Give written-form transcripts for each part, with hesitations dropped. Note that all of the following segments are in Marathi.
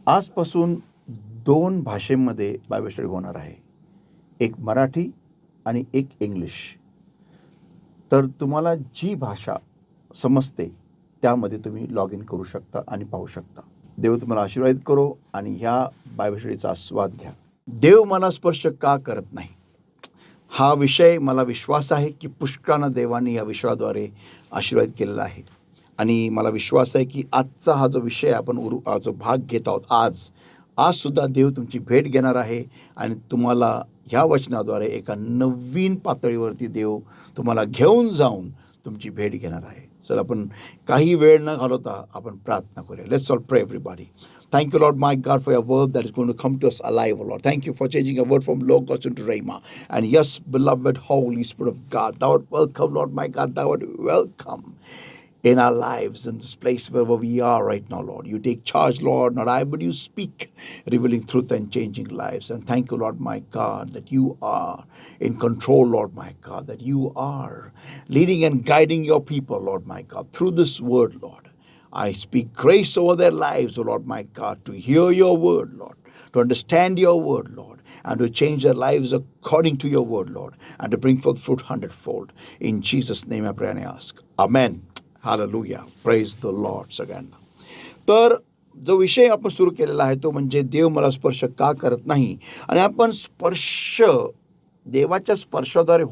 आजपासून 2 भाषेमध्ये बायबल स्टडी होणार आहे. एक मराठी आणि एक इंग्लिश. तर तुम्हाला जी भाषा समजते त्यामध्ये तुम्ही लॉग इन करू शकता आणि पाहू शकता. देव तुम्हाला आशीर्वादित करो आणि ह्या बायबल स्टडीचा आस्वाद घ्या. देव मला स्पर्श का करत नाही? हा विषय मला विश्वास आहे की पुष्कळानं देवाने या विषयाद्वारे आशीर्वाद केलेला आहे. आणि मला विश्वास आहे की आजचा हा जो विषय आपण जो भाग घेत आहोत आज सुद्धा देव तुमची भेट घेणार आहे आणि तुम्हाला ह्या वचनाद्वारे एका नवीन पातळीवरती देव तुम्हाला घेऊन जाऊन तुमची भेट घेणार आहे. चला आपण काही वेळ न घालवता आपण प्रार्थना करूया. लेट्स ऑल प्रे everybody. Thank you, Lord, my God, for your word that is going to come to us alive, Lord. Thank you for changing your word from Logos into Rhema. And yes, beloved Holy Spirit of God, thou art welcome, Lord, my God, thou art welcome in our lives, in this place where we are right now, Lord. You take charge, Lord, not I, but you speak, revealing truth and changing lives. And thank you, Lord, my God, that you are in control, Lord, my God, that you are leading and guiding your people, Lord, my God, through this word, Lord. I speak grace over their lives, O Lord, my God, to hear your word, Lord, to understand your word, Lord, and to change their lives according to your word, Lord, and to bring forth fruit 100-fold. In Jesus' name I pray and I ask. Amen. Hallelujah. Praise the Lord सगळ्यांना. तर जो विषय आपण सुरू केलेला आहे तो म्हणजे देव मला स्पर्श का करत नाही. आणि आपण देवाच्या स्पर्शाद्वारे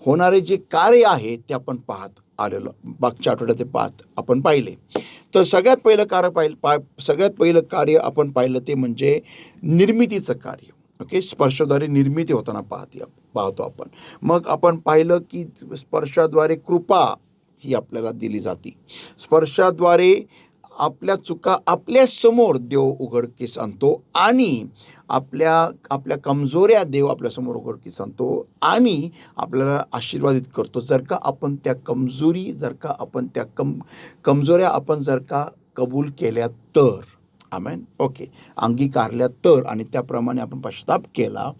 होणारे जे कार्य आहे ते आपण पाहत आलेलो. मागच्या आठवड्यात ते आपण पाहिले. तर सगळ्यात पहिलं कार्य आपण पाहिलं ते म्हणजे निर्मितीचं कार्य. ओके, स्पर्शाद्वारे निर्मिती होताना पाहतो आपण. मग आपण पाहिलं की स्पर्शाद्वारे कृपा ही आपल्याला दिली जाते. स्पर्शाद्वारे आपल्या चुका आपल्या समोर देव उघडकीस आणतो आणि आपल्या कमजोऱ्या देव आपल्यासमोर उघडकीस आणतो आणि आपल्याला आशीर्वादित करतो जर का आपण त्या कमजोऱ्या आपण जर का कबूल केल्या तर. आमेन. ओके, अंगीकारल्या तर आणि त्याप्रमाणे आपण पश्चाताप केला,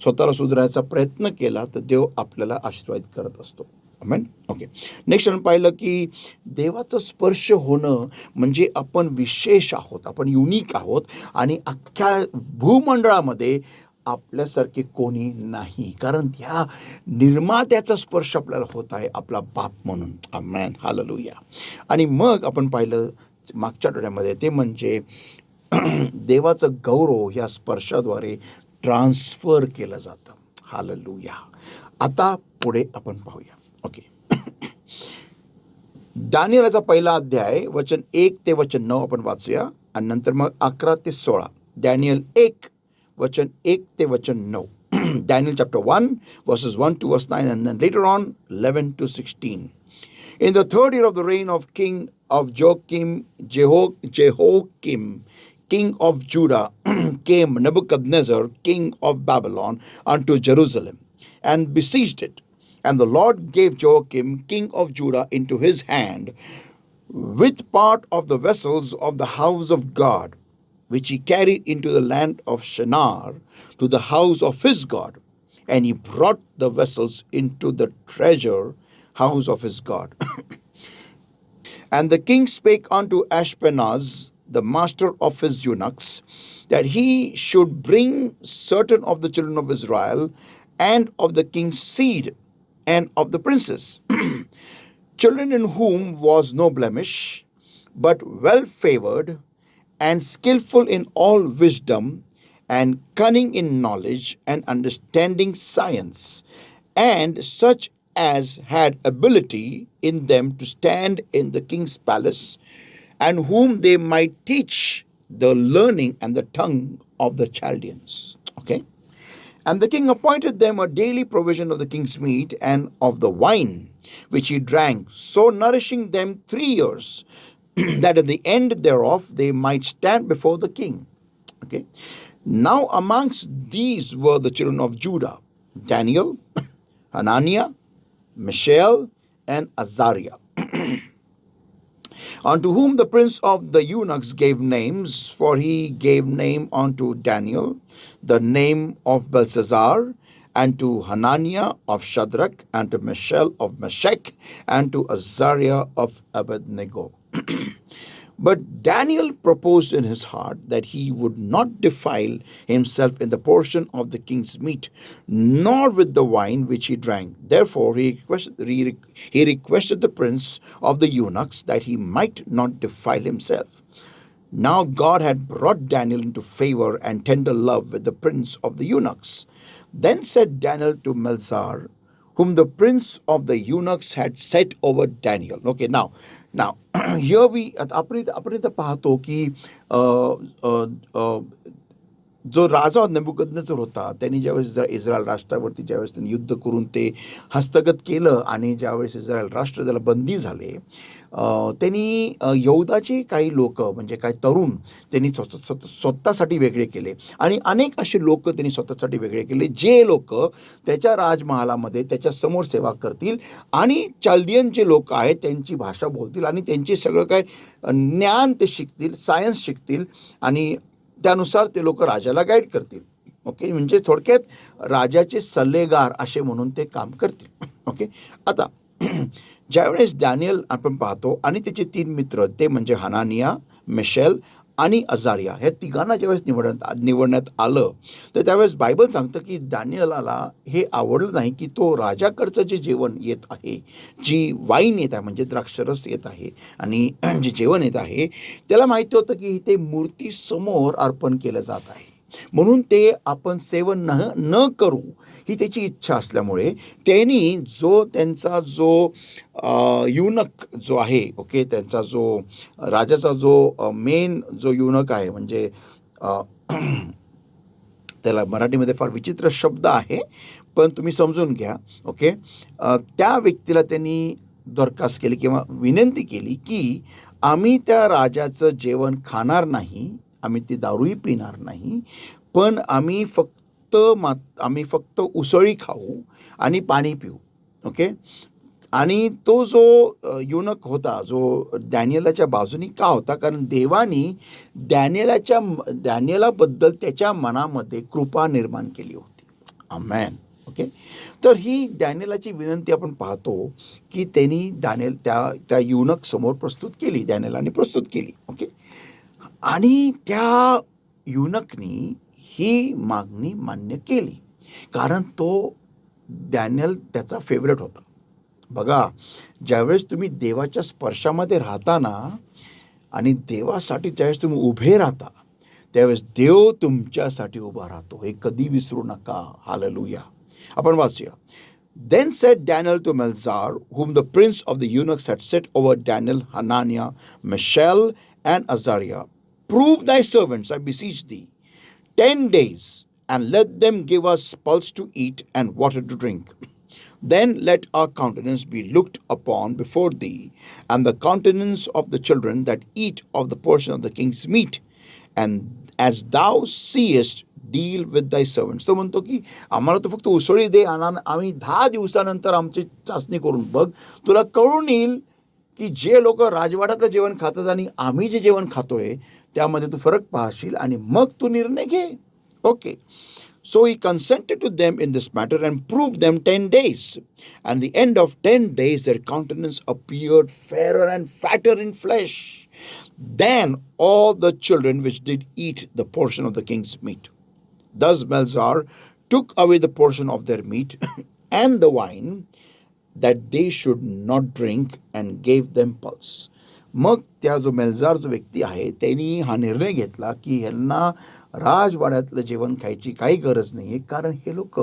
स्वतःला सुधारायचा प्रयत्न केला तर देव आपल्याला आशीर्वादित करत असतो. आमेन. ओके, नेक्स्ट आपण पाहिलं की देवाचं स्पर्श होणं म्हणजे आपण विशेष आहोत, आपण युनिक आहोत आणि अख्ख्या भूमंडळामध्ये आपल्यासारखे कोणी नाही. कारण त्या निर्मात्याचा स्पर्श आपल्याला होत आहे, आपला बाप म्हणून. आमेन. हालेलुया. आणि मग आपण पाहिलं मागच्या आठवड्यामध्ये ते म्हणजे देवाचं गौरव या स्पर्शाद्वारे ट्रान्सफर केलं जातं. हालेलुया. आता पुढे आपण पाहूया. ओके, दानिएलचा पहिला अध्याय वचन 1 ते वचन 9 आपण वाचूया आणि नंतर मग 11 ते 16. दानिएल 1 वचन 1 ते वचन 9. Daniel chapter 1 verses 1 to verse 9 and then later on 11 to 16. In the third year of the reign of King of Jehoiakim, king of Judah, came Nebuchadnezzar, king of Babylon, unto Jerusalem and besieged it. And the Lord gave Joachim, king of Judah, into his hand, with part of the vessels of the house of God, which he carried into the land of Shinar, to the house of his God. And he brought the vessels into the treasure house of his God. And the king spake unto Ashpenaz, the master of his eunuchs, that he should bring certain of the children of Israel and of the king's seed and of the princes, children in whom was no blemish, but well favored, and skillful in all wisdom, and cunning in knowledge, and understanding science, and such as had ability in them to stand in the king's palace, and whom they might teach the learning and the tongue of the Chaldeans. Okay? And the king appointed them a daily provision of the king's meat and of the wine, which he drank, so nourishing them 3 years, that at the end thereof they might stand before the king. Okay. Now amongst these were the children of Judah, Daniel, Hananiah, Mishael, and Azariah, unto whom the prince of the eunuchs gave names, for he gave name unto Daniel the name of Belshazzar, and to Hananiah of Shadrach, and to Mishael of Meshach, and to Azariah of Abednego. But Daniel proposed in his heart that he would not defile himself in the portion of the king's meat, nor with the wine which he drank. Therefore he requested the prince of the eunuchs that he might not defile himself. Now God had brought Daniel into favor and tender love with the prince of the eunuchs. Then said Daniel to Melzar, whom the prince of the eunuchs had set over Daniel. Okay, now here आपण इथं पाहतो की जो राजा नेबुकदनेचर होता, त्यांनी ज्यावेळेस इस्रायल राष्ट्रावरती ज्यावेळेस त्यांनी युद्ध करून ते हस्तगत केलं आणि ज्यावेळेस इस्रायल राष्ट्र त्याला बंदी झाले, त्यांनी यहूदाचे काही लोक म्हणजे काही तरुण त्यांनी स्वतःसाठी वेगळे केले आणि अनेक असे लोक त्यांनी स्वतःसाठी वेगळे केले, जे लोक त्याच्या राजमहालामध्ये त्याच्या समोर सेवा करतील आणि चाल्दियन जे लोक आहेत त्यांची भाषा बोलतील आणि त्यांचे सगळं काय ज्ञान ते शिकतील, सायन्स शिकतील आणि त्यानुसार ते लोक राजाला गाईड करतील. ओके, म्हणजे थोडक्यात राजाचे सल्लेगार असे म्हणून ते काम करतील. ओके, आता ज्यावेळेस डॅनियल आपण पाहतो आणि त्याचे 3 मित्र, ते म्हणजे हनानिया, मिशेल आणि अजारिया, ह्या तिघांना ज्यावेळेस निवडण्यात आलं, तर त्यावेळेस बायबल सांगतं की डॅनियलला हे आवडलं नाही की तो राजाकडचं जे जेवण येत आहे, जी वाईन येत आहे म्हणजे द्राक्षरस येत आहे आणि जे जेवण येत आहे, त्याला माहिती होतं की ते मूर्तीसमोर अर्पण केलं जात आहे, म्हणून ते आपण सेवन न करू ही त्याची इच्छा असल्यामुळे त्यांनी त्यांचा जो युनक जो आहे, ओके, त्यांचा जो राजाचा जो मेन जो युनक आहे, म्हणजे त्याला मराठीमध्ये फार विचित्र शब्द आहे, पण तुम्ही समजून घ्या. ओके, त्या व्यक्तीला त्यांनी दरखास्त केली किंवा विनंती केली की आम्ही त्या राजाचं जेवण खाणार नाही, आम्ही ती दारूही पिणार नाही, पण आम्ही फक्त उसळी खाऊ आणि पाणी पिऊ. ओके, आणि तो जो युनक होता, जो डॅनियलाच्या बाजूनी का होता, कारण देवानी डॅनियलाबद्दल त्याच्या मनामध्ये कृपा निर्माण केली होती. आमेन. ओके, तर ही डॅनियलाची विनंती आपण पाहतो की त्यांनी त्या युनक समोर प्रस्तुत केली, डॅनियलाने प्रस्तुत केली. ओके, आणि त्या युनकनी ही मागणी मान्य केली, कारण तो डॅनियल त्याचा फेवरेट होता. बघा, ज्यावेळेस तुम्ही देवाच्या स्पर्शामध्ये राहता ना आणि देवासाठी ज्यावेळेस तुम्ही उभे राहता, त्यावेळेस देव तुमच्यासाठी उभा राहतो, हे कधी विसरू नका. हालेलुया. आपण वाचूया. Then said Daniel to Melzar, whom the prince of the eunuchs had set over Daniel, Hananiah, Mishael, and Azariah, prove thy servants, I beseech thee, 10 days, and let them give us pulse to eat and water to drink. Then let our countenance be looked upon before thee, and the countenance of the children that eat of the portion of the king's meat, and as thou seest, deal with thy servants. तो म्हणतो की आम्हाला तो फक्त उसळी दे, आम्ही 10 दिवसानंतर आमची चाचणी करून बघ, तुला कळून येईल की जे लोक राजवाड्यातलं जेवण खातात आणि आम्ही जे जेवण खातोय त्यामध्ये तू फरक पाहशील आणि मग तू निर्णय घे. Okay, so he consented to them in this matter and proved them 10 days. And the end of 10 days their countenance appeared fairer and fatter in flesh than all the children which did eat the portion of the king's meat. Thus Melzar took away the portion of their meat and the wine that they should not drink and gave them pulse. मग त्या जो मेल्झार जो व्यक्ती आहे त्यांनी हा निर्णय घेतला की ह्यांना राजवाड्यातलं जेवण खायची काही गरज नाही आहे, कारण हे लोक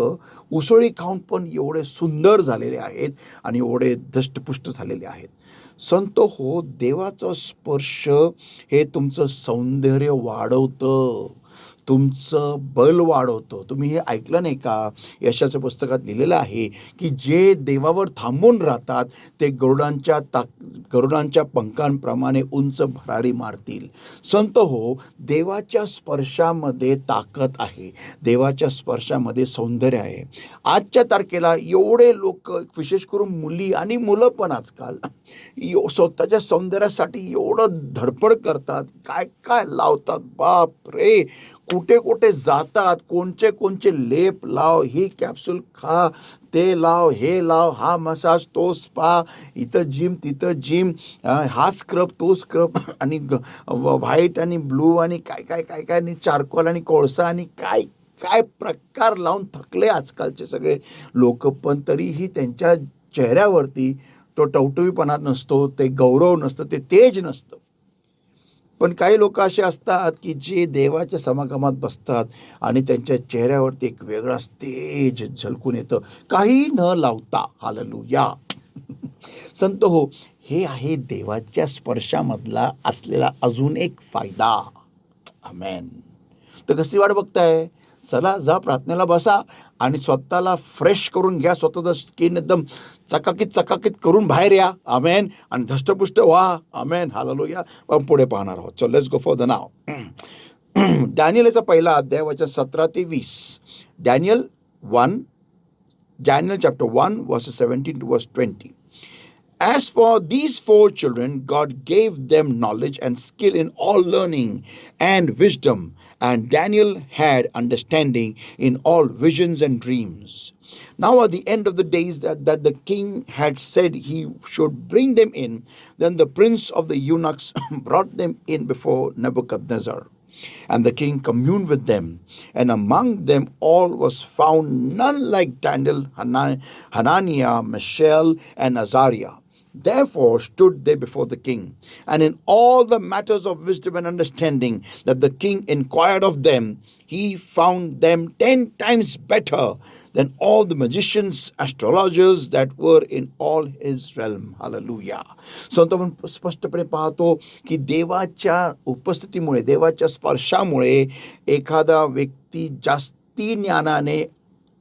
उसळी खाऊन पण एवढे सुंदर झालेले आहेत आणि एवढे धष्टपुष्ट झालेले आहेत. संत हो, देवाचा स्पर्श हे तुमचं सौंदर्य वाढवतं, तुमचं बल वाढवतं. तुम्ही हे ऐकलं नाही का, यशाच्या पुस्तकात लिहिलेलं आहे की जे देवावर थांबून राहतात ते गरुडांच्या पंखांप्रमाणे उंच भरारी मारतील. संत हो, देवाच्या स्पर्शामध्ये ताकद आहे, देवाच्या स्पर्शामध्ये सौंदर्य आहे. आजच्या तारखेला एवढे लोक, विशेष करून मुली आणि मुलं पण आजकाल स्वतःच्या सौंदर्यासाठी एवढं धडपड करतात, काय काय लावतात, बाप रे, कुठे कुठे जातात, कोणचे लेप लाव, ही कॅप्सूल खा, ते लाव, हे लाव, हा मसाज, तो स्पा, इथं जिम तिथं जिम, हा स्क्रब तो स्क्रब, आणि व्हाईट आणि ब्लू आणि काय काय काय काय, आणि चारकोल आणि कोळसा आणि काय काय प्रकार लावून थकले आजकालचे सगळे लोक. पण तरीही त्यांच्या चेहऱ्यावरती तो टवटवीपणा नसतो, ते गौरव नसतं, ते तेज नसतं. पण काही लोक असे असतात की जे देवाच्या समागमात बसतात आणि त्यांच्या चेहऱ्यावरती एक वेगळाच तेज झलकून येतं, काही न लावता. हालेलुया. संत हो, हे आहे देवाच्या स्पर्शामधला असलेला अजून एक फायदा. आमेन. तर कशी वाट बघताय? चला, जा प्रार्थनेला बसा आणि स्वतःला फ्रेश करून घ्या. स्वतःचं स्किन एकदम चकाकीत चकाकीत करून बाहेर या. आमेन. आणि धष्टपुष्ट व्हा. आमेन. हालेलुया. पण पुढे पाहणार आहोत. So let's go for the नाव. डॅनियलचा पहिला अध्याय वचन 17 ते 20. Daniel chapter 1 verses 17 to verse 20. As for these 4 children, God gave them knowledge and skill in all learning and wisdom, and Daniel had understanding in all visions and dreams. Now at the end of the days that the king had said he should bring them in, then the prince of the eunuchs brought them in before Nebuchadnezzar. And the king communed with them, and among them all was found none like Daniel, Hananiah, Mishael, and Azariah. Therefore stood they before the king, and in all the matters of wisdom and understanding that the king inquired of them, he found them 10 times better than all the magicians, astrologers that were in all his realm. Hallelujah. संत आपण स्पष्टपणे पाहतो की देवाच्या उपस्थितीमुळे, देवाच्या स्पर्शामुळे एखादा व्यक्ती जास्ती ज्ञानाने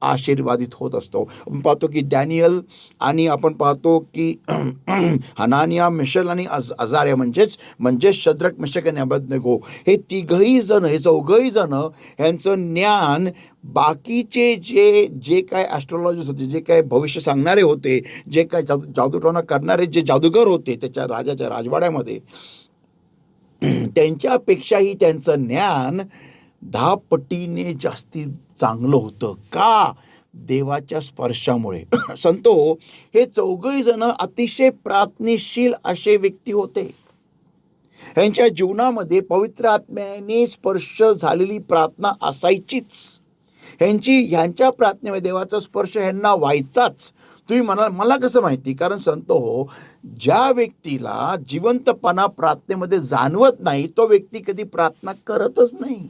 आशीर्वादित होत असतो. आपण पाहतो की डॅनियल आणि आपण पाहतो की हनानिया, मिशेल आणि अजार्या म्हणजे शद्रक, मेशक आणि अबेदनेगो, हे तिघही जण, हे चौघही जण, यांचं ज्ञान बाकीचे जे काय ॲस्ट्रॉलॉजिस्ट होते, जे काय भविष्य सांगणारे होते, जे काय जादूटोणा करणारे जे जादूगर होते त्याच्या राजाच्या राजवाड्यामध्ये, त्यांच्यापेक्षाही त्यांचं ज्ञान 10 पटीने जास्ती चांगलं होतं. का? देवाच्या स्पर्शामुळे. संतो, हे चौघही जण अतिशय प्रार्थनाशील असे व्यक्ती होते. यांच्या जीवनामध्ये पवित्र आत्म्याने स्पर्श झालेली प्रार्थना असायचीच. ह्यांच्या प्रार्थनेमध्ये देवाचा स्पर्श ह्यांना व्हायचाच. तुम्ही म्हणाल, मला कसं माहिती? कारण संत हो, ज्या व्यक्तीला जिवंतपणा प्रार्थनेमध्ये जाणवत नाही, तो व्यक्ती कधी प्रार्थना करतच नाही.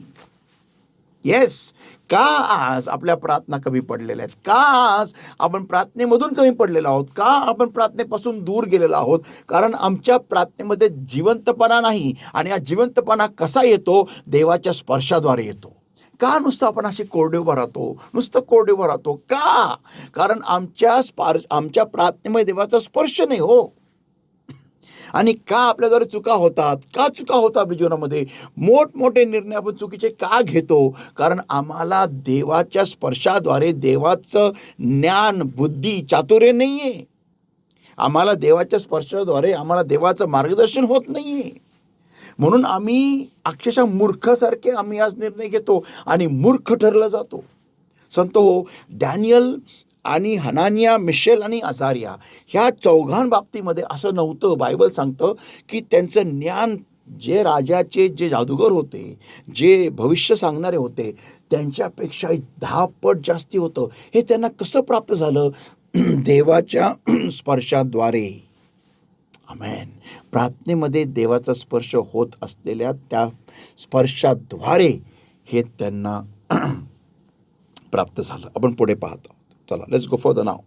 येस. का आज आपल्या प्रार्थना कमी पडलेल्या आहेत? का आज आपण प्रार्थनेमधून कमी पडलेलो आहोत? का आपण प्रार्थनेपासून दूर गेलेलो आहोत? कारण आमच्या प्रार्थनेमध्ये जिवंतपणा नाही. आणि हा जिवंतपणा कसा येतो? देवाच्या स्पर्शाद्वारे येतो. का नुसतं आपण असे कोरडे उभा राहतो? नुसतं कोरडे उभा राहतो का? कारण आमच्या प्रार्थनेमध्ये देवाचा स्पर्श नाही हो. आणि का आपल्याद्वारे चुका होतात? का चुका होतात आपल्या जीवनामध्ये? मोठमोठे निर्णय आपण चुकीचे का घेतो? कारण आम्हाला देवाच्या स्पर्शाद्वारे देवाचं ज्ञान, बुद्धी, चातुर्य नाही आहे. आम्हाला देवाच्या स्पर्शाद्वारे आम्हाला देवाचं मार्गदर्शन होत नाही आहे. म्हणून आम्ही अक्षरशः मूर्खासारखे आम्ही आज निर्णय घेतो आणि मूर्ख ठरला जातो. संत हो, डॅनियल आणि हनानिया, मिशेल आणि अजारिया ह्या चौघांबाबतीमध्ये असं नव्हतं. बायबल सांगतं की त्यांचं ज्ञान, जे राजाचे जे जादूगर होते, जे भविष्य सांगणारे होते, त्यांच्यापेक्षा 10 पट जास्ती होतं. हे त्यांना कसं प्राप्त झालं? देवाच्या स्पर्शाद्वारे. आमेन. प्रार्थनेमध्ये देवाचा स्पर्श होत असलेल्या त्या स्पर्शाद्वारे हे त्यांना प्राप्त झालं. आपण पुढे पाहतो. चला, लेट्स गो फॉर द नाव.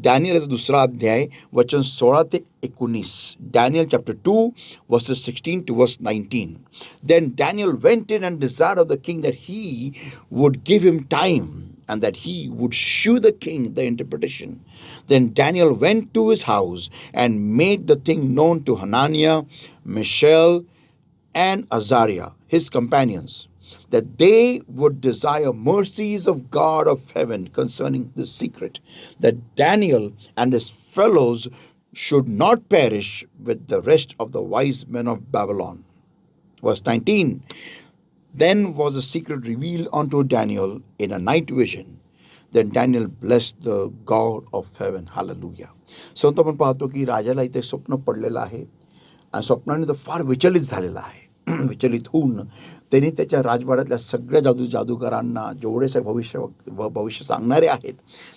डॅनियलचा दुसरा अध्याय वचन 16 ते 19. Daniel chapter 2 verses 16 to verse 19. Then Daniel went in and desired of the king that he would give him time and that he would shew the king the interpretation. Then Daniel went to his house and made the thing known to Hananiah, Mishael, and Azariah, his companions, that they would desire mercies of God of heaven concerning the secret, that Daniel and his fellows should not perish with the rest of the wise men of Babylon. Verse 19. Then was a secret revealed unto Daniel in a night vision. Then Daniel blessed the God of heaven. Hallelujah. संत आपण पाहतो की राजाला इथे स्वप्न पडलेलं आहे आणि स्वप्नाने तो फार विचलित झालेला आहे. विचलित होऊन त्यांनी त्याच्या राजवाड्यातल्या सगळ्या जादूगारांना, जेवढे भविष्य सांगणारे आहेत,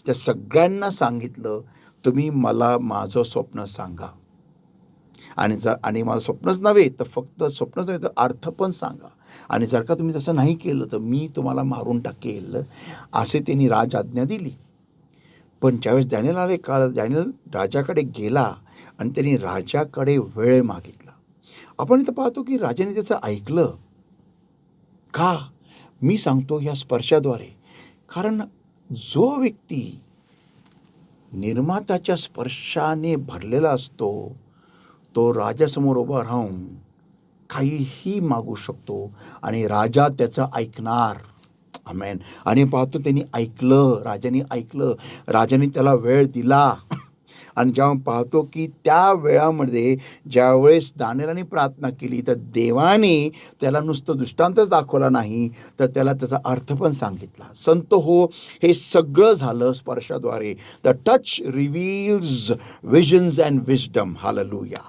त्या सगळ्यांना सांगितलं, तुम्ही मला माझं स्वप्न सांगा. आणि माझं स्वप्नच नव्हे तर फक्त स्वप्नच नव्हे तर अर्थ पण सांगा. आणि जर का तुम्ही तसं नाही केलं तर मी तुम्हाला मारून टाकेल, असे त्यांनी राजआज्ञा दिली. पण ज्यावेळेस डॅनियल राजाकडे गेला आणि त्यांनी राजाकडे वेळ मागितला. आपण इथं पाहतो की राजाने त्याचं ऐकलं. का? मी सांगतो या स्पर्शाद्वारे. कारण जो व्यक्ती निर्मात्याच्या स्पर्शाने भरलेला असतो, तो राजासमोर उभा राहून काहीही मागू शकतो आणि राजा त्याचं ऐकणार. आमेन. आणि पाहतो त्यांनी ऐकलं, राजाने त्याला वेळ दिला. आणि जेव्हा पाहतो की त्या वेळामध्ये ज्यावेळेस दानिएलाने प्रार्थना केली तर देवाने त्याला नुसतं दृष्टांतच दाखवला नाही, तर त्याला त्याचा अर्थ पण सांगितला. संत हो, हे सगळं झालं स्पर्शाद्वारे. The touch reveals visions and wisdom. Hallelujah.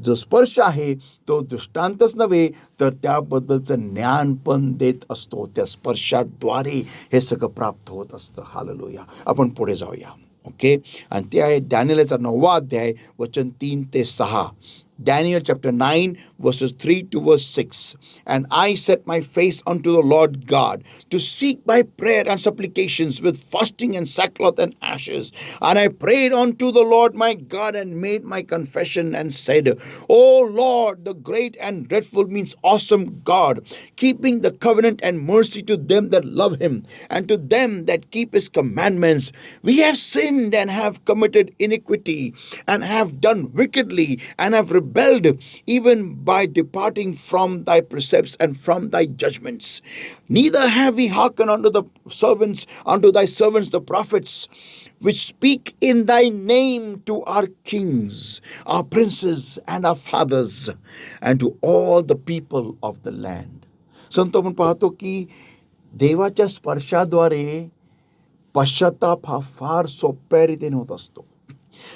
जो स्पर्श आहे तो दृष्टांतच नव्हे तर त्याबद्दलचं ज्ञान पण देत असतो. त्या स्पर्शाद्वारे हे सगळं प्राप्त होत असतं. हालेलुया. आपण पुढे जाऊया. ओके. आणि ते आहे डॅनियलचा 9वा अध्याय वचन 3 ते 6. Daniel chapter 9 verses 3 to verse 6. And I set my face unto the Lord God to seek by prayer and supplications with fasting and sackcloth and ashes. And I prayed unto the Lord my God and made my confession and said, O Lord, the great and dreadful means awesome God, keeping the covenant and mercy to them that love him and to them that keep his commandments. We have sinned and have committed iniquity and have done wickedly and have rebelled even by departing from thy precepts and from thy judgments. Neither have we hearkened unto thy servants the prophets, which speak in thy name to our kings, our princes, and our fathers, and to all the people of the land. संत आपण पाहतो की देवाच्या स्पर्शाद्वारे पश्चाताप हा फार सोप्या रीतीने होत असतो.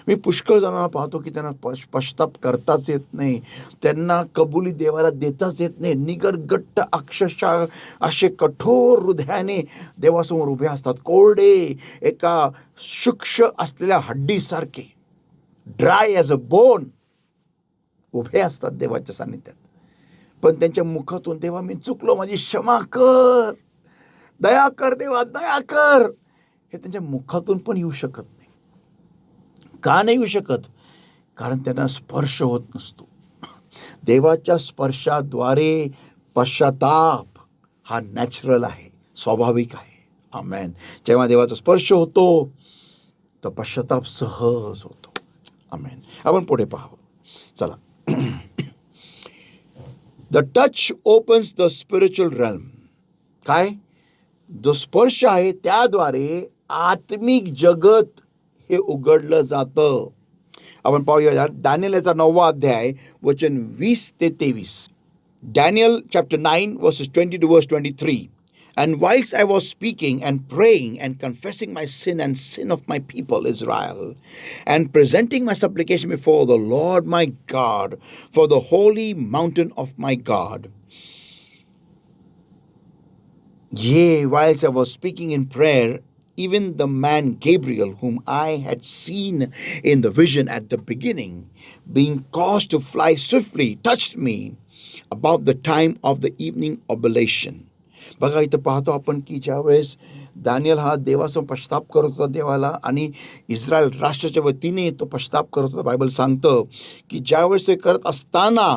मी पुष्कळ जणांना पाहतो की त्यांना पश्चाताप करताच येत नाही, त्यांना कबुली देवाला देताच येत नाही. निगरगट्ट अक्षरशः असे कठोर हृदयाने देवासमोर उभे असतात, कोरडे एका शुष्क असलेल्या हड्डीसारखे, ड्राय ॲज अ बोन उभे असतात देवाच्या सान्निध्यात. पण त्यांच्या मुखातून, देवा मी चुकलो, माझी क्षमा कर, दया कर देवा, दया कर, हे त्यांच्या मुखातून पण येऊ शकत नाही. का नाही येऊ शकत? कारण त्यांना स्पर्श होत नसतो. देवाच्या स्पर्शाद्वारे पश्चाताप हा नॅचरल आहे, स्वाभाविक आहे. आमेन. जेव्हा देवाचा स्पर्श होतो तर पश्चाताप सहज होतो. आमेन. आपण पुढे पाहावं. चला. The touch opens the spiritual realm. काय? जो स्पर्श आहे त्याद्वारे आत्मिक जगत हे उघडलं जातं. आपण पाहूया दानिएलचा 9वा अध्याय वचन 20 ते 23. Daniel chapter 9 verses 20 to verse 23. And whilst I was speaking and praying and confessing my sin and sin of my people Israel, and presenting my supplication before the Lord my God for the holy mountain of my God, yea, whilst I was speaking in prayer, even the man Gabriel, whom I had seen in the vision at the beginning, being caused to fly swiftly, touched me about the time of the evening oblation. बघा, इथं पाहतो आपण की ज्यावेळेस दानिएल हा देवासमोर पश्चाताप करत होता देवाला, आणि इस्रायल राष्ट्राच्या वतीने तो पश्चाताप करत होता. बायबल सांगतं की ज्यावेळेस ते करत असताना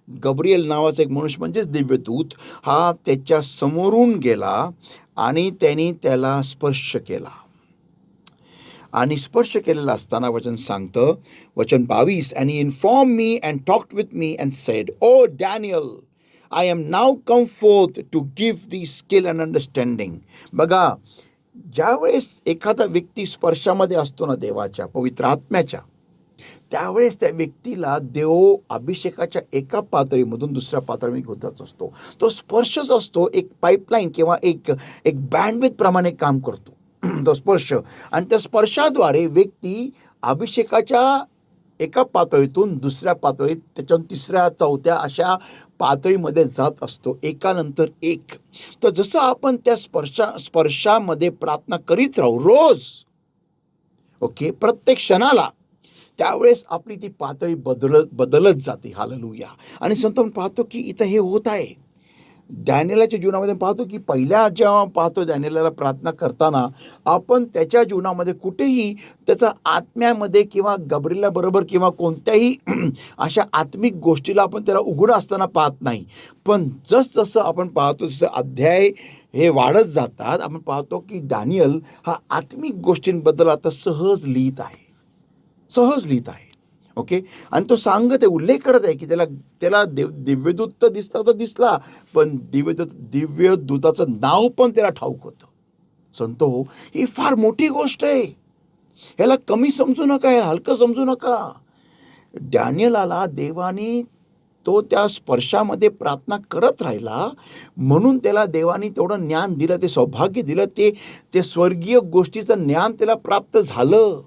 गब्रिएल नावाचा एक मनुष्य म्हणजेच दिव्यदूत हा त्याच्या समोरून गेला आणि त्यांनी त्याला स्पर्श केला. आणि स्पर्श केलेला असताना वचन सांगतं, वचन 22, and he informed me and talked with me and said, O Daniel, I am now come forth to give thee skill and understanding. बघा, ज्यावेळेस एखादा व्यक्ती स्पर्शामध्ये असतो ना देवाच्या, पवित्र आत्म्याच्या, त्यावेळेस त्या व्यक्तीला देव अभिषेकाच्या एका पातळीमधून दुसऱ्या पातळीवर घेऊन जात असतो. तो स्पर्शच असतो, एक पाईपलाईन किंवा एक एक बँडविथ प्रमाणे काम करतो तो स्पर्श. आणि त्या स्पर्शाद्वारे व्यक्ती अभिषेकाच्या एका पातळीतून दुसऱ्या पातळीत, त्याच्यातून तिसऱ्या चौथ्या अशा पातळीमध्ये जात असतो, एकानंतर एक. तर जसं आपण त्या स्पर्शामध्ये प्रार्थना करीत राहू रोज, ओके, प्रत्येक क्षणाला, त्यावेळेस आपली ती पातळी बदलत जाते. हालेलुया. आणि संत आपण पाहतो की इथं हे होत आहे. डॅनियलच्या जीवनामध्ये पाहतो की पहिल्या जेव्हा पाहतो डॅनियलला प्रार्थना करताना, आपण त्याच्या जीवनामध्ये कुठेही त्याचा आत्म्यामध्ये किंवा गब्रिएला बरोबर किंवा कोणत्याही अशा आत्मिक गोष्टीला आपण त्याला उघड असताना पाहत नाही. पण जसजसं आपण पाहतो, जसं अध्याय हे वाढत जातात, आपण पाहतो की डॅनियल हा आत्मिक गोष्टींबद्दल आता सहज लिहित आहे. ओके. आणि तो सांगत आहे, उल्लेख करत आहे की त्याला दिव्यदूत तर दिसला, पण दिव्यदूताचं नाव पण त्याला ठाऊक होतं. संतो, ही फार मोठी गोष्ट आहे. ह्याला कमी समजू नका, ह्याला हलकं समजू नका. डॅनियलला देवानी तो त्या स्पर्शामध्ये प्रार्थना करत राहिला, म्हणून त्याला देवानी तेवढं ज्ञान दिलं, ते सौभाग्य दिलं, ते स्वर्गीय गोष्टीचं ज्ञान त्याला प्राप्त झालं.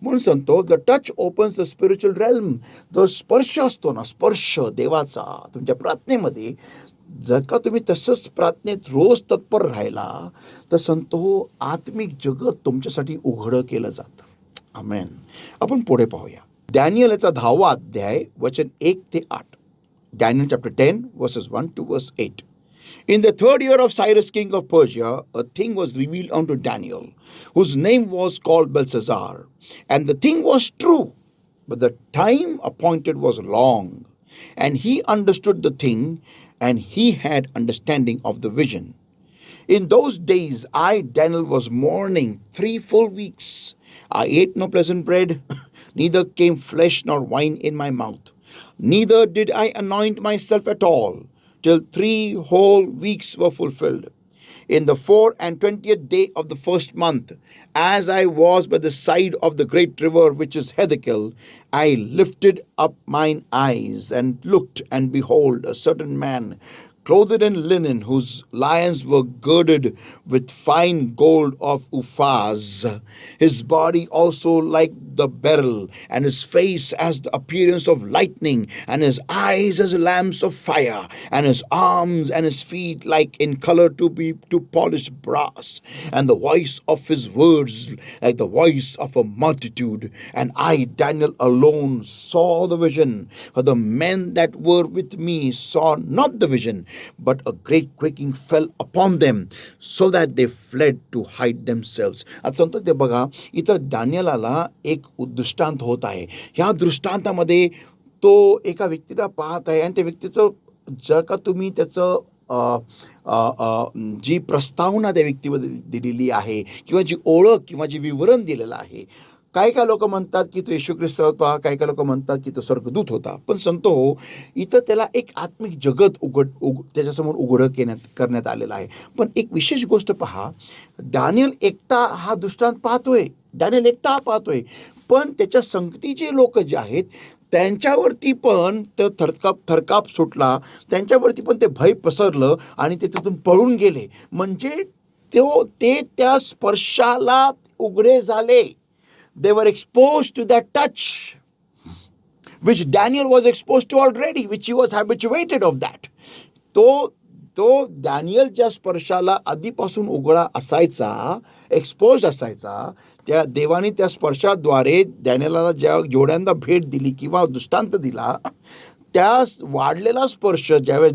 म्हणून सांगतो, the touch opens the spiritual realm. जो स्पर्श असतो ना, स्पर्श देवाचा तुमच्या प्रार्थनेमध्ये, जर का तुम्ही तसंच प्रार्थनेत रोज तत्पर राहिला, तर सांगतो आत्मिक जगत तुमच्यासाठी उघडं केलं जातं. आमेन. आपण पुढे पाहूया. डॅनियलचा 10वा अध्याय वचन 1 ते 8. Daniel chapter 10 verses 1 to verse 8. In the 3rd year of Cyrus king of Persia, a thing was revealed unto Daniel, whose name was called Belshazzar. And the thing was true, but the time appointed was long. And he understood the thing, and he had understanding of the vision. In those days I, Daniel, was mourning 3 full weeks. I ate no pleasant bread, neither came flesh nor wine in my mouth. Neither did I anoint myself at all, till 3 whole weeks were fulfilled. In the 24th day of the first month, as I was by the side of the great river which is Hiddekel, I lifted up mine eyes and looked, and behold, a certain man, clothed in linen, whose loins were girded with fine gold of Uphaz, his body also like the beryl, and his face as the appearance of lightning, and his eyes as lamps of fire, and his arms and his feet like in color to polished brass, and the voice of his words like the voice of a multitude. And I, Daniel, alone saw the vision, for the men that were with me saw not the vision, but a great quaking fell upon them, so that they fled to hide themselves. आता सांगतो ते बघा, इथं डॅनियलला एक दृष्टांत होत आहे. ह्या दृष्टांतामध्ये तो एका व्यक्तीला पाहत आहे, आणि त्या व्यक्तीचं जर का तुम्ही त्याचं जी प्रस्तावना त्या व्यक्तीबद्दल दिलेली आहे, किंवा जी ओळख किंवा जे विवरण दिलेलं आहे, काही लोक म्हणतात की तो येशू ख्रिस्त होता, काही लोक म्हणतात की तो स्वर्गदूत होता. पण सांगतो, इथं त्याला एक आत्मिक जगत त्याच्यासमोर उघडं करण्यात आलेलं आहे. पण एक विशेष गोष्ट पहा, डॅनियल एकटा हा दृष्टांत पाहतोय, पण त्याच्या संगतीचे लोक जे आहेत त्यांच्यावरती पण तो थरकाप सुटला, त्यांच्यावरती पण ते भय पसरलं, आणि ते तिथून पळून गेले. म्हणजे ते त्या स्पर्शाला उघडे झाले. They were exposed to that touch, which Daniel was exposed to already, which he was habituated of that. तो डॅनियल ज्या स्पर्शाला आधीपासून उघडा असायचा, एक्सपोज असायचा, त्या देवाने त्या स्पर्शाद्वारे डॅनियलला जेवढ्यांदा भेट दिली किंवा दृष्टांत दिला, त्या वाढलेला स्पर्श ज्यावेळेस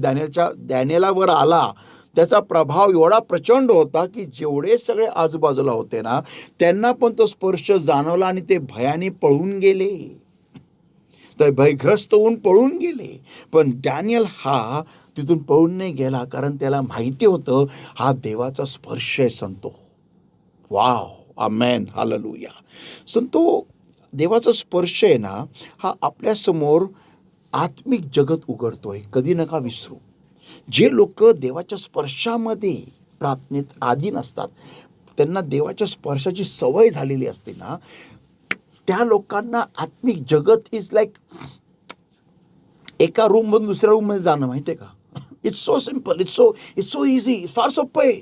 डॅनियलावर आला, त्याचा प्रभाव एवढा प्रचंड होता की जेवढे सगळे आजूबाजूला होते ना, त्यांना पण तो स्पर्श जाणवला, आणि ते भयाने पळून गेले, तर भयग्रस्त होऊन पळून गेले. पण डॅनियल हा तिथून पळून नाही गेला, कारण त्याला माहिती होतं हा देवाचा स्पर्श आहे. संतो, वाव, आमेन, हालेलुया. संतो, देवाचा स्पर्श आहे ना, हा आपल्यासमोर आत्मिक जगत उघडतोय. कधी नका विसरू, जे लोक देवाच्या स्पर्शामध्ये प्रार्थनेत आधी नसतात, त्यांना देवाच्या स्पर्शाची सवय झालेली असते ना, त्या लोकांना आत्मिक जगत इज लाईक एका रूम मधून दुसऱ्या रूम मध्ये जाणं, माहितीये का? It's so simple, it's so easy, फार सोपं आहे.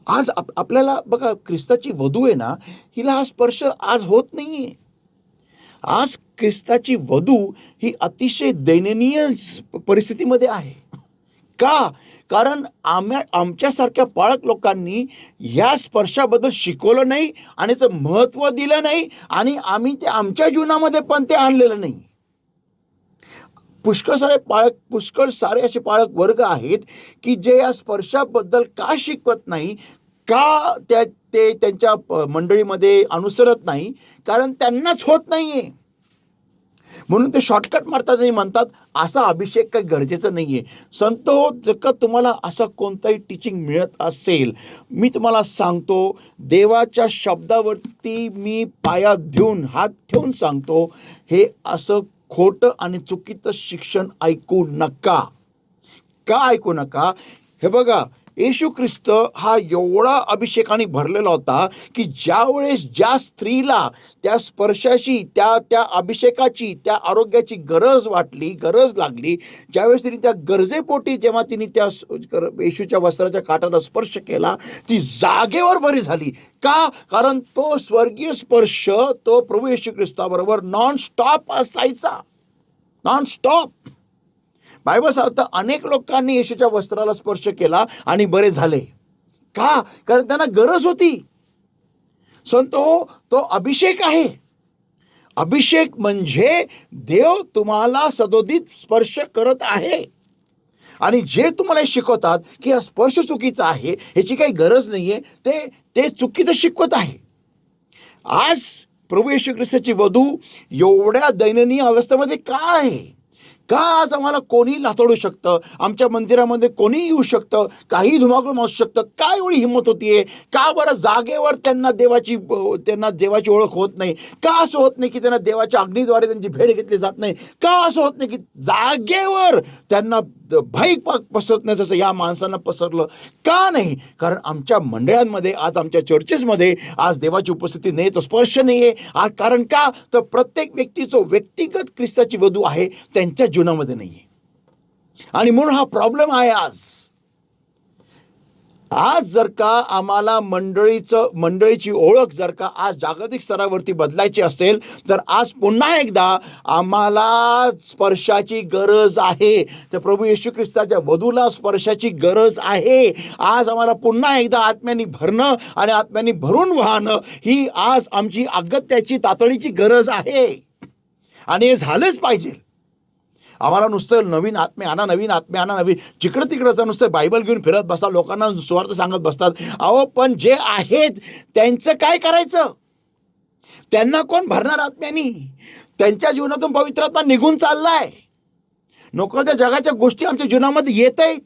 आज आपल्याला बघा, ख्रिस्ताची वधू आहे ना, हिला हा स्पर्श आज होत नाहीये. आज ख्रिस्ताची वधू ही अतिशय दयनीय परिस्थितीमध्ये आहे. का? कारण आमच्यासारख्या पाळक लोकांनी ह्या स्पर्शाबद्दल शिकवलं नाही आणि त्याचं महत्त्व दिलं नाही, आणि आम्ही ते आमच्या जीवनामध्ये पण ते आणलेलं नाही. पुष्कळ सारे असे पाळक वर्ग आहेत की जे या स्पर्शाबद्दल का शिकवत नाही, का ते त्यांच्या मंडळीमध्ये अनुसरत नाही, कारण त्यांनाच होत नाहीये. म्हणून ते शॉर्टकट मारतात आणि म्हणतात असा अभिषेक काही गरजेचं नाहीये. संतो, जर का तुम्हाला असा कोणताही टीचिंग मिळत असेल, मी तुम्हाला सांगतो, देवाच्या शब्दावरती मी पाया देऊन हात ठेवून सांगतो, हे असं खोटं आणि चुकीचं शिक्षण ऐकू नका. का ऐकू नका? हे बघा, येशू ख्रिस्त हा एवढा अभिषेकाने भरलेला होता की ज्यावेळेस ज्या स्त्रीला त्या स्पर्शाची, त्या अभिषेकाची, त्या आरोग्याची गरज लागली, ज्यावेळेस तिने त्या गरजेपोटी जेव्हा तिने त्या येशूच्या वस्त्राच्या काठाला स्पर्श केला, ती जागेवर बरी झाली. का? कारण तो स्वर्गीय स्पर्श तो प्रभू येशू ख्रिस्ताबरोबर नॉन स्टॉप असायचा. Non stop. बायबल सांगतं अनेक लोकांनी येशूच्या वस्त्राला स्पर्श केला आणि बरे झाले. का? कारण त्यांना गरज होती. संतो, तो अभिषेक आहे. अभिषेक म्हणजे देव तुम्हाला सदोदित स्पर्श करत आहे, आणि जे तुम्हाला शिकवतात की हा स्पर्श चुकीचा आहे, ह्याची काही गरज नाहीये, ते चुकीचं शिकवत आहे. आज प्रभू येशू ख्रिस्ताची वधू एवढ्या दयनीय अवस्थेमध्ये का आहे? का? आज आम्हाला कोणी लाथोडू शकतं, आमच्या मंदिरामध्ये कोणी येऊ शकतं, काही धुमाकूळ मासू शकतं. काय एवढी हिंमत होतीये? का बरं जागेवर त्यांना देवाची ओळख होत नाही? का असं होत नाही की त्यांना देवाच्या अग्नीद्वारे त्यांची भेट घेतली जात नाही? का असं होत नाही की जागेवर त्यांना भय पसरत नाही जसं या माणसांना पसरलं? का नाही? कारण आमच्या मंडळांमध्ये, आज आमच्या चर्चेसमध्ये आज देवाची उपस्थिती नाही, तो स्पर्श नाहीये. आज कारण का? तर प्रत्येक व्यक्तीचं व्यक्तिगत ख्रिस्ताची वधू आहे, त्यांच्या जीवनामध्ये नाहीये, आणि म्हणून हा प्रॉब्लेम आहे. आज जर का आम्हाला मंडळीची ओळख जर का आज जागतिक स्तरावरती बदलायची असेल, तर आज पुन्हा एकदा आम्हाला स्पर्शाची गरज आहे. तर प्रभू येशू ख्रिस्ताच्या वधूला स्पर्शाची गरज आहे. आज आम्हाला पुन्हा एकदा आत्म्याने भरणं आणि आत्म्याने भरून वाहणं ही आज आमची अगत्याची, तातडीची गरज आहे, आणि हे झालंच पाहिजे. आम्हाला नुसतं नवीन आत्मे आणा, जिकडं तिकडचं नुसतं बायबल घेऊन फिरत बसा, लोकांना सुवार्थ सांगत बसतात. अहो, पण जे आहेत त्यांचं काय करायचं? त्यांना कोण भरणार आत्म्यानी? त्यांच्या जीवनातून पवित्र आत्मा निघून चाललाय. नको त्या जगाच्या गोष्टी आमच्या जीवनामध्ये येत आहेत.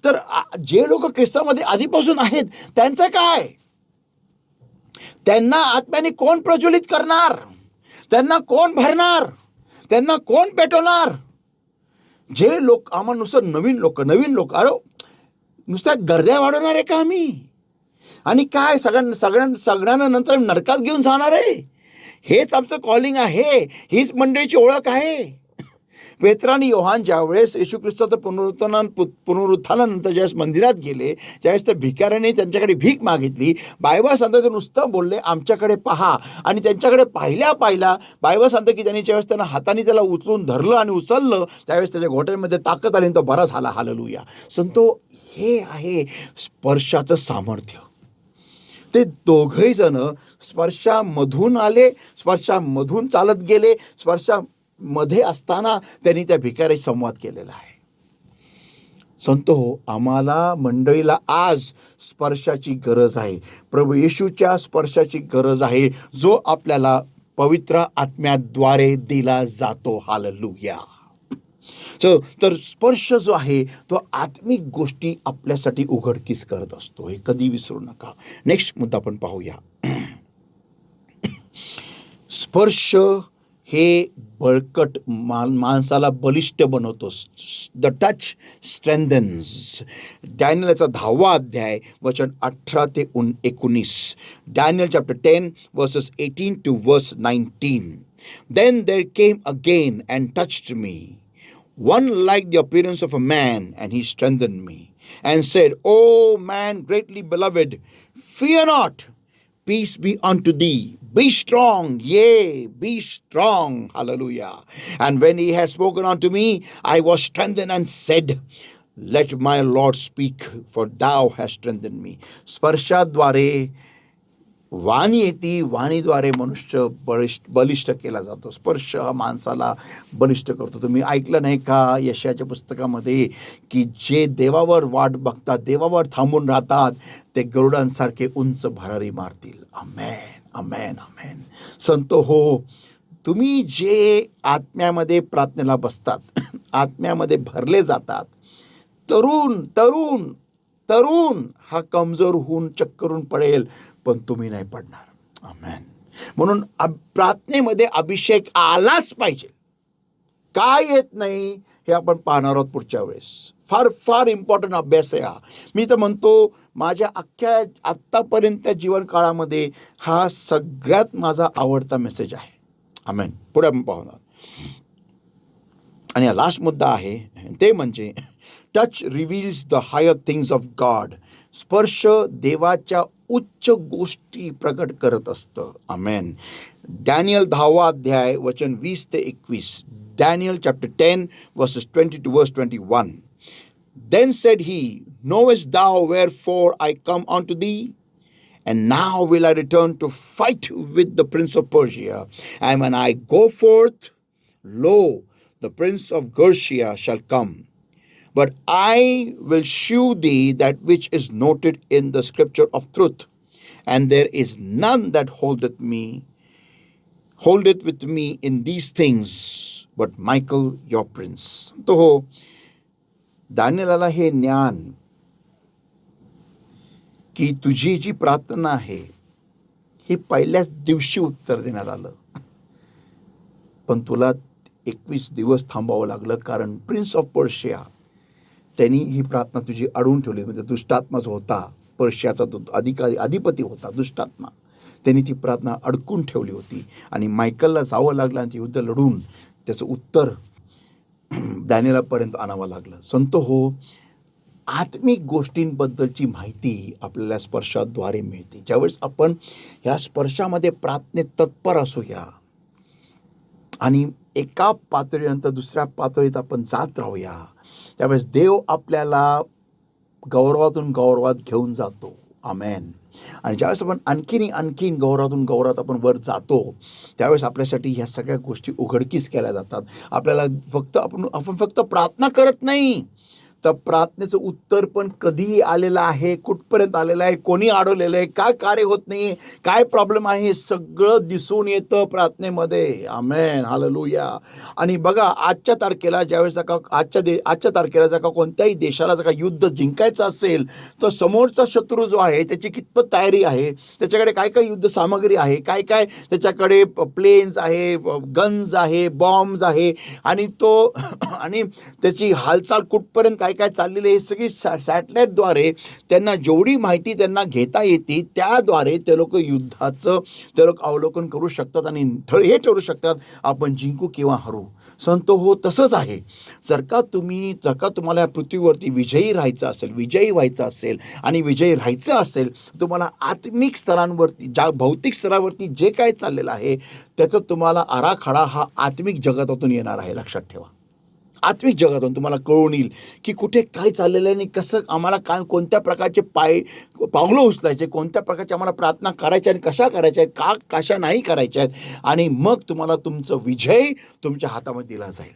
तर जे लोक ख्रिस्तामध्ये आधीपासून आहेत त्यांचं काय? त्यांना आत्म्याने कोण प्रज्वलित करणार? त्यांना कोण भरणार? त्यांना कोण पेटवणार? जे लोक आम्हाला नुसतं नवीन लोक अरे नुसत्या गर्द्या वाढवणार आहे का आम्ही? आणि काय सगळ्यांना नंतर नरकात घेऊन जाणार आहे? हेच आमचं कॉलिंग आहे, हीच मंडळीची ओळख आहे. पेत्र आणि योहान ज्यावेळेस येशू ख्रिस्ताचं पुनरुत्थानानंतर ज्यावेळेस मंदिरात गेले, त्यावेळेस त्या भिकाऱ्याने त्यांच्याकडे भीक मागितली. बायबल सांगतं ते नुसतं बोलले आमच्याकडे पहा, आणि त्यांच्याकडे पाहिल्या बायबल सांगतं की त्यांनी ज्यावेळेस त्यांना हाताने त्याला उचलून धरलं आणि उचललं, त्यावेळेस त्याच्या घोट्यांमध्ये ताकद आली आणि तो बरा झाला. हालेलुया. संतो, हे आहे स्पर्शाचं सामर्थ्य. ते दोघही जण स्पर्शामधून आले, स्पर्शामधून चालत गेले, स्पर्शामध्ये असताना त्यांनी त्या भिकाऱ्याशी संवाद केलेला आहे. संतो, आम्हाला मंडळीला आज स्पर्शाची गरज आहे. प्रभू येशूच्या स्पर्शाची गरज आहे, जो आपल्याला पवित्र आत्म्याद्वारे दिला जातो. हालेलुया. तर स्पर्श जो आहे तो आत्मिक गोष्टी आपल्यासाठी उघडकीस करत असतो, हे कधी विसरू नका. नेक्स्ट मुद्दा आपण पाहूया. स्पर्श हे बळकट माणसाला बलिष्ठ बनवतो. The touch strengthens. डॅनियलचा 10वा अध्याय वचन 18 ते 19. Daniel chapter 10 verses 18 to verse 19. Then there came again and touched me, one like the appearance of a man, and he strengthened me, and said, O man greatly beloved, fear not. Peace be unto thee. Be strong, yea, be strong. Hallelujah. And when he had spoken unto me, I was strengthened and said, Let my Lord speak, for thou hast strengthened me. स्पर्शाद्वारे वाणी येते, वाणीद्वारे मनुष्य बलिष्ठ केला जातो. स्पर्श हा माणसाला बलिष्ठ करतो. तुम्ही ऐकलं नाही का यशाच्या पुस्तकामध्ये की जे देवावर वाट बघतात, देवावर थांबून राहतात, ते गरुडांसारखे उंच भरारी मारतील. आमेन, आमेन, आमेन. संतो हो, तुम्ही जे आत्म्यामध्ये प्रार्थनेला बसतात, आत्म्यामध्ये भरले जातात, तरुण तरुण तरुण हा कमजोर होऊन चक्करून पडेल, पण तुम्ही नाही पडणार. आमेन. म्हणून प्रार्थनेमध्ये अभिषेक आलाच पाहिजे. काय येत नाही हे आपण पाहणार आहोत पुढच्या वेळेस. फार फार इम्पॉर्टंट अभ्यास आहे हा. मी तर म्हणतो माझ्या अख्ख्या आत्तापर्यंत जीवन काळामध्ये हा सगळ्यात माझा आवडता मेसेज आहे. आमेन. पुढे आपण पाहणार. आणि लास्ट मुद्दा आहे ते म्हणजे touch reveals the higher things of God. स्पर्श देवाच्या उच्च गोष्टी प्रकट करत असतं. आमेन. डॅनियल 10वा अध्याय वचन 20 ते 21. Daniel chapter 10 verses 20 to verse 21. Then said he, Knowest thou wherefore I come unto thee? And now will I return to fight with the prince of Persia. And when I go forth, lo, the prince of Persia shall come. But I will shew thee that which is noted in the scripture of truth, and there is none that holdeth with me in these things, but Michael your prince. तो हो, दानिएलाला हे ज्ञान की तुझी जी प्रार्थना आहे ही पहिल्याच दिवशी उत्तर देण्यात आलं, पण तुला 21 दिवस थांबावं लागलं, कारण प्रिन्स ऑफ पर्शिया त्यांनी ही प्रार्थना तुझी अडवून ठेवली. म्हणजे दुष्टात्मा जो होता, पर्शियाचा तो अधिपती होता दुष्टात्मा, त्यांनी ती प्रार्थना अडकून ठेवली होती. आणि मायकलला जावं लागलं आणि ते युद्ध लढून त्याचं उत्तर दानिएलापर्यंत आणावं लागलं. संत हो, आत्मिक गोष्टींबद्दलची माहिती आपल्याला स्पर्शाद्वारे मिळते. ज्यावेळेस आपण ह्या स्पर्शामध्ये प्रार्थनेत तत्पर असूया आणि एका पातळीनंतर दुसऱ्या पातळीत आपण जात राहूया, त्यावेळेस देव आपल्याला गौरवातून गौरवात घेऊन जातो. आमेन. आणि ज्यावेळेस आपण आणखीन गौरवातून गौरवात आपण वर जातो, त्यावेळेस आपल्यासाठी ह्या सगळ्या गोष्टी उघडकीस केल्या जातात. आपल्याला आपण फक्त प्रार्थना करत नाही, तर प्रार्थनेचं उत्तर पण कधीही आलेलं आहे, कुठपर्यंत आलेलं आहे, कोणी अडवलेलं आहे, काय कार्य होत नाही, काय प्रॉब्लेम आहे, सगळं दिसून येतं प्रार्थनेमध्ये. आमेन, हालेलुया. आणि बघा, आजच्या तारखेला ज्यावेळेस आजच्या तारखेला जर का कोणत्याही देशाला जर का युद्ध जिंकायचं असेल, तर समोरचा शत्रू जो आहे त्याची कितपत तयारी आहे, त्याच्याकडे काय काय युद्ध सामग्री आहे, काय काय त्याच्याकडे प्लेन्स आहे, गन्स आहे, बॉम्ब्स आहे, आणि आणि त्याची हालचाल कुठपर्यंत काय काय चाललेली आहे, सगळी सॅटेलाईटद्वारे त्यांना जेवढी माहिती त्यांना घेता येते, त्याद्वारे ते लोक युद्धाचं अवलोकन करू शकतात आणि हे ठरवू शकतात आपण जिंकू किंवा हरू. संत हो, तसंच आहे. जर का तुम्हाला या पृथ्वीवरती विजयी राहायचं असेल, विजयी व्हायचं असेल आणि विजयी राहायचं असेल, तुम्हाला आत्मिक स्तरांवरती, भौतिक स्तरावरती जे काय चाललेलं आहे त्याचा तुम्हाला आराखडा हा आत्मिक जगतातून येणार आहे. लक्षात ठेवा, आत्मिक जगातून तुम्हाला कळून येईल की कुठे काय चाललेलं आहे आणि कसं आम्हाला कोणत्या प्रकारचे पावलं उचलायचे, कोणत्या प्रकारचे आम्हाला प्रार्थना करायच्या आणि कशा करायच्या आहेत, कशा नाही करायच्या आहेत, आणि मग तुम्हाला तुमचं विजय तुमच्या हातामध्ये दिला जाईल.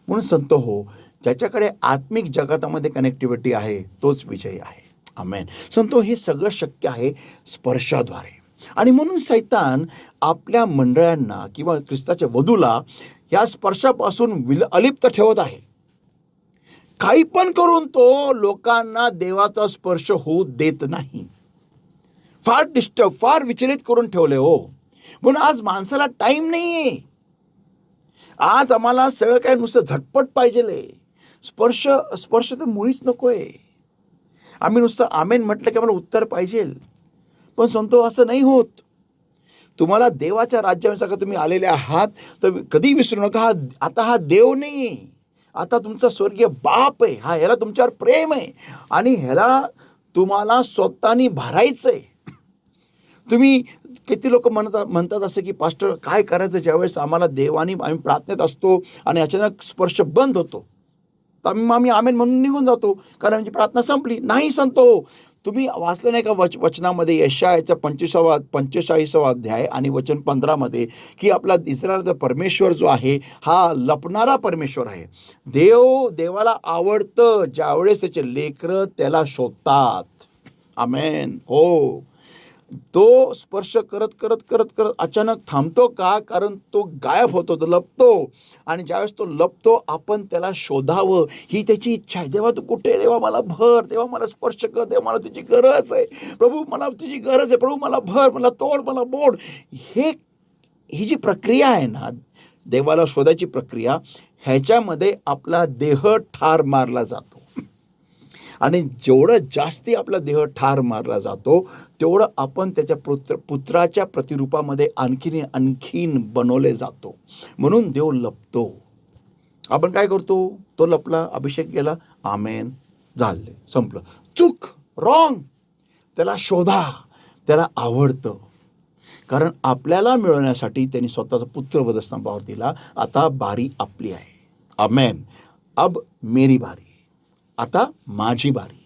म्हणून संत हो, ज्याच्याकडे आत्मिक जगतामध्ये कनेक्टिव्हिटी आहे तोच विजयी आहे. आमेन. संत हे सगळं शक्य आहे स्पर्शाद्वारे. आणि म्हणून सैतान आपल्या मंडळांना किंवा ख्रिस्ताच्या वधूला या स्पर्शापासून अलिप्त ठेवत आहे. काही पण करून तो लोकांना देवाचा स्पर्श होऊ देत नाही. फार विचलित करून ठेवले हो. म्हणून आज माणसाला टाइम नाहीये. आज आम्हाला सगळं काय नुसतं झटपट पाहिजे. स्पर्श स्पर्श तर मुळीच नको आहे. आम्ही नुसतं आमेन म्हटलं की आम्हाला उत्तर पाहिजे. पण संतो असं नाही होत. तुम्हाला देवाच्या राज्यासाठी तुम्ही आलेले आहात, तर कधी विसरू नका, आता हा देव नाही, आता तुमचा स्वर्गीय बाप आहे. ह्याला तुमच्यावर प्रेम आहे आणि ह्याला तुम्हाला स्वतःनी भरायचंय. तुम्ही किती लोक म्हणतात असं की पास्टर काय करायचं ज्यावेळेस आम्हाला देवानी आम्ही प्रार्थनेत असतो आणि अचानक स्पर्श बंद होतो, तर आम्ही आमेन म्हणून निघून जातो कारण आमची प्रार्थना संपली. नाही संतो, तुम्ही वाचलं नाही का वचनामध्ये यशायाचा 45वा अध्याय आणि वचन 15मध्ये की आपला इस्रायलचा परमेश्वर जो आहे हा लपणारा परमेश्वर आहे. देवाला आवडतं ज्यावेळेस त्याचे लेकरं त्याला शोधतात. आमेन. हो, तो स्पर्श करत करत करत करत अचानक थांबतो का? कारण तो गायब होतो, तो लपतो. आणि ज्यावेळेस तो लपतो आपण त्याला शोधावं ही त्याची इच्छा आहे. देवा तू कुठे? देवा मला भर, देवा मला स्पर्श कर, देवा मला तुझी गरज आहे, प्रभू मला तुझी गरज आहे, प्रभू मला भर, मला तोड, मला बोड. ही जी प्रक्रिया आहे ना, देवाला शोधायची प्रक्रिया, ह्याच्यामध्ये आपला देह ठार मारला जातो. आणि जेवढं जास्ती आपला देह ठार मारला जातो तेवढं आपण त्याच्या पुत्राच्या प्रतिरूपामध्ये आणखीन बनवले जातो. म्हणून देव लपतो. आपण काय करतो? तो लपला, अभिषेक केला, आमेन, झाले, संपलं. चूक, रॉंग. त्याला शोधा, त्याला आवडतं. कारण आपल्याला मिळवण्यासाठी त्यांनी स्वतःचा पुत्र वधस्तंभावर दिला. आता बारी आपली आहे. आमेन. अब मेरी बारी, आता माझी बारी,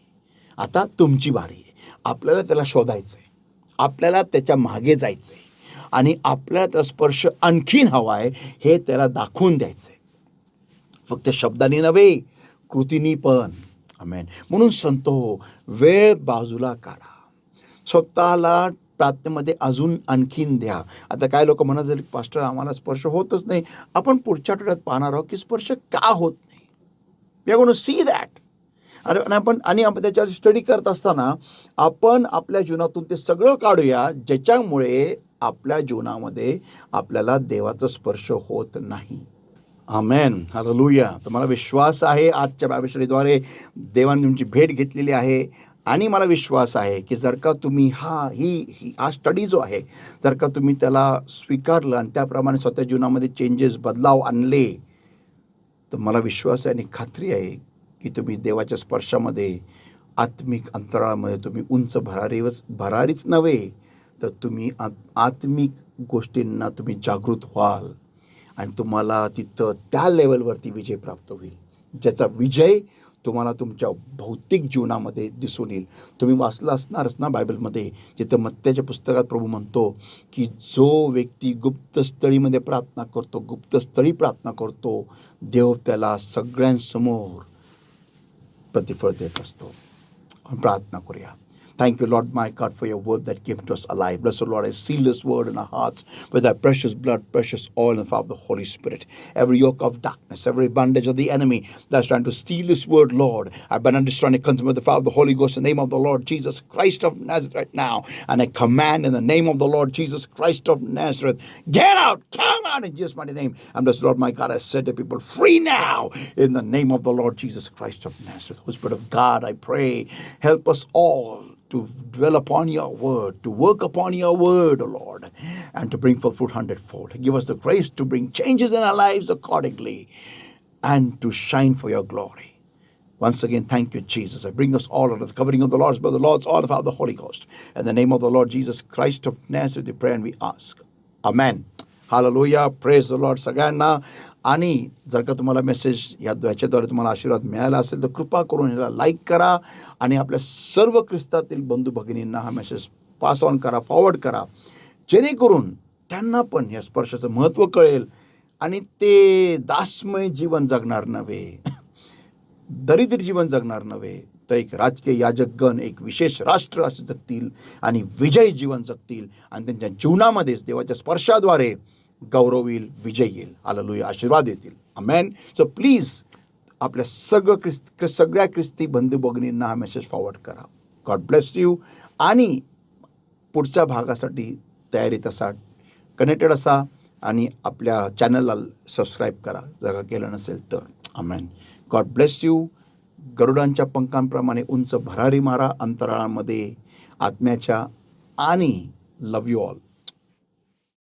आता तुमची बारी आहे. आपल्याला त्याला शोधायचं आहे, आपल्याला त्याच्या मागे जायचं आहे आणि आपल्याला त्याचा स्पर्श आणखीन हवा आहे हे त्याला दाखवून द्यायचं आहे. फक्त शब्दांनी नव्हे, कृतीनी पण. आमेन. म्हणून संतो, वेळ बाजूला काढा, स्वतःला प्रार्थनेमध्ये अजून आणखीन द्या. आता काय लोक म्हणत झाले, पास्टर आम्हाला स्पर्श होतच नाही. आपण पुढच्या आठवड्यात पाहणार आहोत की स्पर्श का होत नाही. We are going to see that. आणि आपण त्याच्यावर स्टडी करत असताना आपण आपल्या जीवनातून ते सगळं काढूया ज्याच्यामुळे आपल्या जीवनामध्ये आपल्याला देवाचा स्पर्श होत नाही. आमेन. हालेलुया. तर मला विश्वास आहे आजच्या बायबलद्वारे देवाने तुमची भेट घेतलेली आहे आणि मला विश्वास आहे की जर का तुम्ही हा स्टडी जो आहे जर का तुम्ही त्याला स्वीकारलं आणि त्याप्रमाणे स्वतः जीवनामध्ये चेंजेस, बदलाव आणले, तर मला विश्वास आहे आणि खात्री आहे की तुम्ही देवाच्या स्पर्शामध्ये, आत्मिक अंतराळामध्ये तुम्ही उंच भरारीच नव्हे, तर तुम्ही आत्मिक गोष्टींना तुम्ही जागृत व्हाल आणि तुम्हाला तिथं त्या लेवलवरती विजय प्राप्त होईल, ज्याचा विजय तुम्हाला तुमच्या भौतिक जीवनामध्ये दिसून येईल. तुम्ही वाचलं असणारच ना बायबलमध्ये, जिथं मत्त्याच्या पुस्तकात प्रभू म्हणतो की जो व्यक्ती गुप्तस्थळीमध्ये गुप्तस्थळी प्रार्थना करतो, देव त्याला सगळ्यांसमोर प्रतिफळ देत असतो. प्रार्थना करूया. Thank you, Lord, my God, for your word that came to us alive. Blessed Lord, I seal this word in our hearts with thy precious blood, precious oil, and the power of the Holy Spirit. Every yoke of darkness, every bondage of the enemy that's trying to steal this word, Lord, I bind and destroy and consume with the power of the Holy Ghost in the name of the Lord Jesus Christ of Nazareth right now. And I command in the name of the Lord Jesus Christ of Nazareth, get out, come out in Jesus' mighty name. And blessed Lord, my God, I set the people free now in the name of the Lord Jesus Christ of Nazareth. Holy Spirit of God, I pray, help us all to dwell upon your word, to work upon your word, O Lord, and to bring forth fruit hundredfold. Give us the grace to bring changes in our lives accordingly and to shine for your glory. Once again, thank you, Jesus. I bring us all under the covering of the Lord's blood, the Lord's all of the Holy Ghost. In the name of the Lord Jesus Christ of Nazareth, we pray and we ask. Amen. Hallelujah. Praise the Lord सगळ्यांना. आणि जर का तुम्हाला मेसेज ह्याच्याद्वारे तुम्हाला आशीर्वाद मिळाला असेल तर कृपा करून ह्याला लाईक करा आणि आपल्या सर्व ख्रिस्तातील बंधू भगिनींना हा मेसेज पास ऑन करा, फॉरवर्ड करा, जेणेकरून त्यांना पण या स्पर्शाचं महत्त्व कळेल आणि ते दासमय जीवन जगणार नव्हे, दरिद्र जीवन जगणार नव्हे, तर एक राजकीय याजकगण, एक विशेष राष्ट्र असं जगतील आणि विजयी जीवन जगतील आणि त्यांच्या जीवनामध्येच देवाच्या स्पर्शाद्वारे गौरव येईल, विजय येईल. हालेलुया. आशीर्वाद येतील. आमेन. सो प्लीज आपल्या सगळ्या ख्रिस्ती बंधू भगिनींना हा मेसेज फॉरवर्ड करा. God bless you. आणि पुढच्या भागासाठी तयारीत असा, कनेक्टेड असा आणि आपल्या चॅनलला सबस्क्राईब करा जर केलं नसेल तर. आमेन. God bless you. गरुडांच्या पंखांप्रमाणे उंच भरारी मारा अंतराळामध्ये आत्म्याच्या आणि लव यू ऑल.